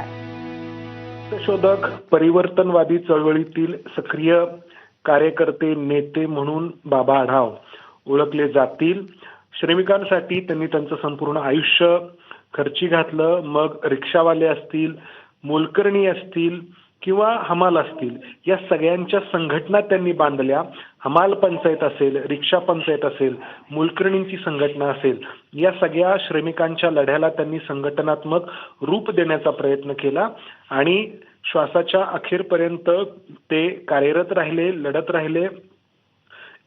सत्ताधार. शोधक परिवर्तनवादी चळवळीतील सक्रिय कार्यकर्ते नेते म्हणून बाबा आढाव ओळखले जातील. श्रमिकांसाठी त्यांनी त्यांचं संपूर्ण आयुष्य खर्ची घातलं. मग रिक्षावाले असतील, मोलकरणी असतील किंवा हमाल असतील, या सगळ्यांच्या संघटना त्यांनी बांधल्या. हमाल पंचायत असेल, रिक्षा पंचायत असेल, मोलकरणींची संघटना असेल, या सगळ्या श्रमिकांच्या लढ्याला त्यांनी संघटनात्मक रूप देण्याचा प्रयत्न केला आणि श्वासाच्या अखेरपर्यंत ते कार्यरत राहिले, लढत राहिले.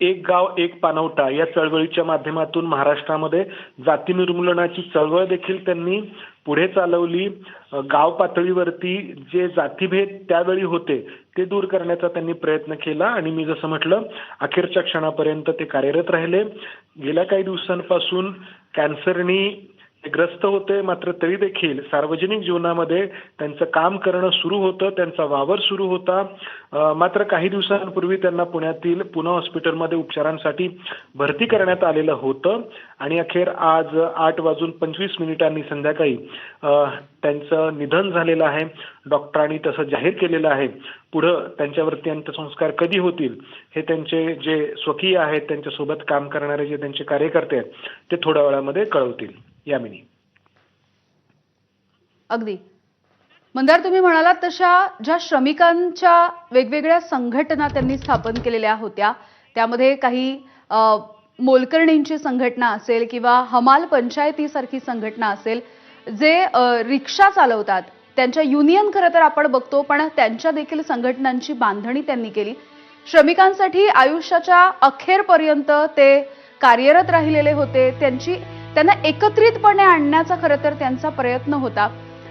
एक गाव एक पाणवठा या चळवळीच्या माध्यमातून महाराष्ट्रामध्ये जाती निर्मूलनाची चळवळ देखील त्यांनी पुढे चालवली. गाव पातळीवरती जे जातीभेद त्यावेळी होते ते दूर करण्याचा त्यांनी प्रयत्न केला आणि मी जसं म्हटलं अखेरच्या क्षणापर्यंत ते कार्यरत राहिले. गेल्या काही दिवसांपासून कॅन्सरनी ग्रस्त होते, मात्र तरी देखील सार्वजनिक जीवनामध्ये त्यांचं काम करणं सुरू होतं, त्यांचा वावर सुरू होता. मात्र काही दिवसांपूर्वी त्यांना पुण्यातील पुणे हॉस्पिटलमध्ये उपचारांसाठी भरती करण्यात आलेलं होतं आणि अखेर आज 8:25 संध्याकाळी त्यांचं निधन झालेलं आहे. डॉक्टरांनी तसं जाहीर केलेलं आहे. पुढं त्यांच्यावरती अंत्यसंस्कार कधी होतील हे त्यांचे जे स्वकीय आहेत, त्यांच्यासोबत काम करणारे जे त्यांचे कार्यकर्ते आहेत ते थोड्या वेळामध्ये कळवतील. यामिनी. अगदी मंदार, तुम्ही म्हणालात तशा ज्या श्रमिकांच्या वेगवेगळ्या संघटना त्यांनी स्थापन केलेल्या होत्या त्यामध्ये काही मोलकरणींची संघटना असेल किंवा हमाल पंचायतीसारखी संघटना असेल, जे रिक्षा चालवतात त्यांच्या युनियन खरं तर आपण बघतो, पण त्यांच्या देखील संघटनांची बांधणी त्यांनी केली. श्रमिकांसाठी आयुष्याच्या अखेरपर्यंत ते कार्यरत राहिलेले होते. त्यांना एकत्रितपणे आणण्याचा खरं तर त्यांचा प्रयत्न होता.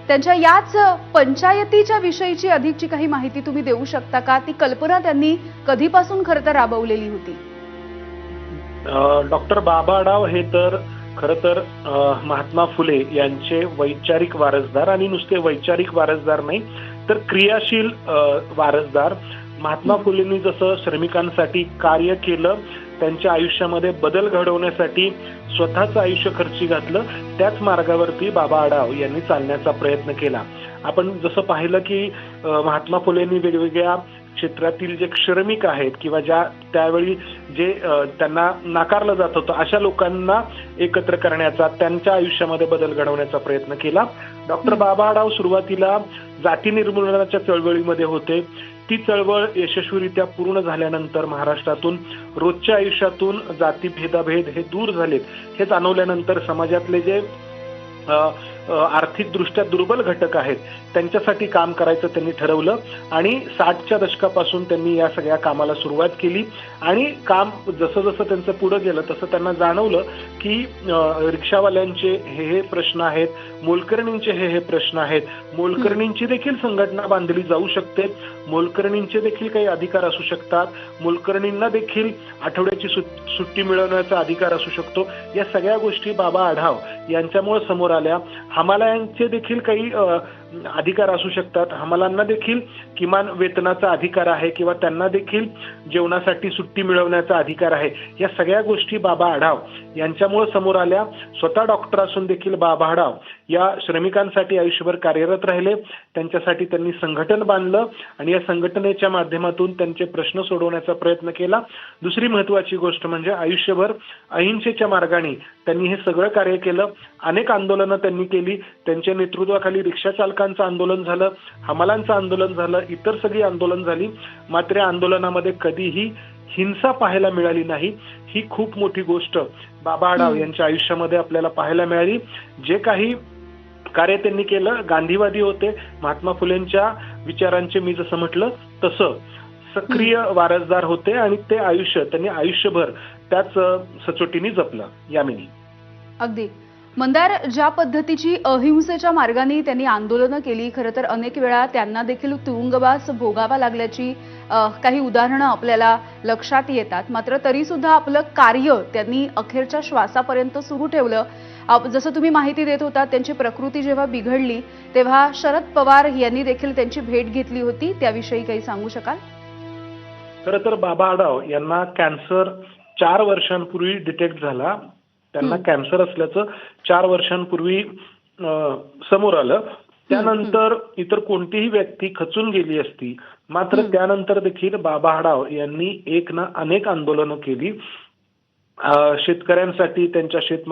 त्यांच्या याच पंचायतीच्या विषयीची अधिकची काही माहिती तुम्ही देऊ शकता का? ती कल्पना त्यांनी कधीपासून खरं तर राबवलेली होती? डॉक्टर बाबा आढाव हे तर खरं तर महात्मा फुले यांचे वैचारिक वारसदार आणि नुसते वैचारिक वारसदार नाही तर क्रियाशील वारसदार. महात्मा फुलेंनी जसं श्रमिकांसाठी कार्य केलं, त्यांच्या आयुष्यामध्ये बदल घडवण्यासाठी स्वतःचं आयुष्य खर्ची घातलं, त्याच मार्गावरती बाबा आढाव यांनी चालण्याचा प्रयत्न केला. आपण जसं पाहिलं की महात्मा फुलेंनी वेगवेगळ्या क्षेत्रातील जे श्रमिक आहेत किंवा ज्या त्यावेळी जे त्यांना नाकारलं जात होतं अशा लोकांना एकत्र करण्याचा, त्यांच्या आयुष्यामध्ये बदल घडवण्याचा प्रयत्न केला. डॉक्टर बाबा आढाव सुरुवातीला जाती निर्मूलनाच्या चळवळीमध्ये होते. ती चळवळ यशस्वीरित्या पूर्ण झाल्यानंतर महाराष्ट्रातून रोजच्या आयुष्यातून जाती भेदाभेद हे दूर झालेत हे जाणवल्यानंतर समाजातले जे आर्थिकदृष्ट्या दुर्बल घटक आहेत त्यांच्यासाठी काम करायचं त्यांनी ठरवलं आणि 60च्या दशकापासून त्यांनी या सगळ्या कामाला सुरुवात केली आणि काम जसं जसं त्यांचं पुढे गेलं तसं त्यांना जाणवलं की रिक्षावाल्यांचे हे प्रश्न आहेत, मोलकरणींचे हे प्रश्न आहेत, मोलकरणींची देखील संघटना बांधली जाऊ शकते, मोलकरणींचे देखील काही अधिकार असू शकतात, मोलकरणींना देखील आठवड्याची सुट्टी मिळवण्याचा अधिकार असू शकतो. या सगळ्या गोष्टी बाबा आढाव यांच्यामुळे समोर आल्या. हमालांचे देखील काही अधिकार असू शकतात, हमालांना देखील किमान वेतनाचा अधिकार आहे किंवा त्यांना देखील जेवणासाठी सुट्टी मिळवण्याचा अधिकार आहे. या सगळ्या गोष्टी बाबा आढाव यांच्यामुळे समोर आल्या. स्वतः डॉक्टर असून देखील बाबा आढाव या श्रमिकांसाठी आयुष्यभर कार्यरत राहिले. त्यांच्यासाठी त्यांनी संघटन बांधलं आणि या संघटनेच्या माध्यमातून त्यांचे प्रश्न सोडवण्याचा प्रयत्न केला. दुसरी महत्वाची गोष्ट म्हणजे आयुष्यभर अहिंसेच्या मार्गाने त्यांनी हे सगळं कार्य केलं. अनेक आंदोलनं त्यांनी केली. त्यांच्या नेतृत्वाखाली रिक्षा चालकांचं आंदोलन झालं, हमालांचं आंदोलन झालं, इतर सगळी आंदोलन झाली. मात्र या आंदोलनामध्ये कधीही हिंसा पाहायला मिळाली नाही. ही खूप मोठी गोष्ट बाबा आढाव यांच्या आयुष्यामध्ये आपल्याला पाहायला मिळाली. जे काही कार्य त्यांनी केलं गांधीवादी होते, महात्मा फुलेंच्या विचारांचे मी जसं म्हटलं तसं सक्रिय वारसदार होते आणि ते आयुष्य त्यांनी आयुष्यभर त्याच सचोटीने जपलं. यामिनी. अगदी मंदार, ज्या पद्धतीची अहिंसेच्या मार्गाने त्यांनी आंदोलनं केली, खरं तर अनेक वेळा त्यांना देखील तुरुंगवास भोगावा लागल्याची काही उदाहरणं आपल्याला लक्षात येतात. मात्र तरी सुद्धा आपलं कार्य त्यांनी अखेरच्या श्वासापर्यंत सुरू ठेवलं. जसं तुम्ही माहिती देत होता, त्यांची प्रकृती जेव्हा बिघडली तेव्हा शरद पवार यांनी देखील त्यांची भेट घेतली होती. त्याविषयी काही सांगू शकाल? खरं तर बाबा आढाव यांना कॅन्सर 4 वर्षांपूर्वी डिटेक्ट झाला. त्यांना कॅन्सर असल्याचं 4 वर्षांपूर्वी समोर आलं. त्यानंतर इतर कोणतीही व्यक्ती खचून गेली असती. मात्र त्यानंतर देखील बाबा आढाव यांनी एक ना अनेक आंदोलनं केली. शेतकऱ्यांसाठी त्यांच्या शेतमाल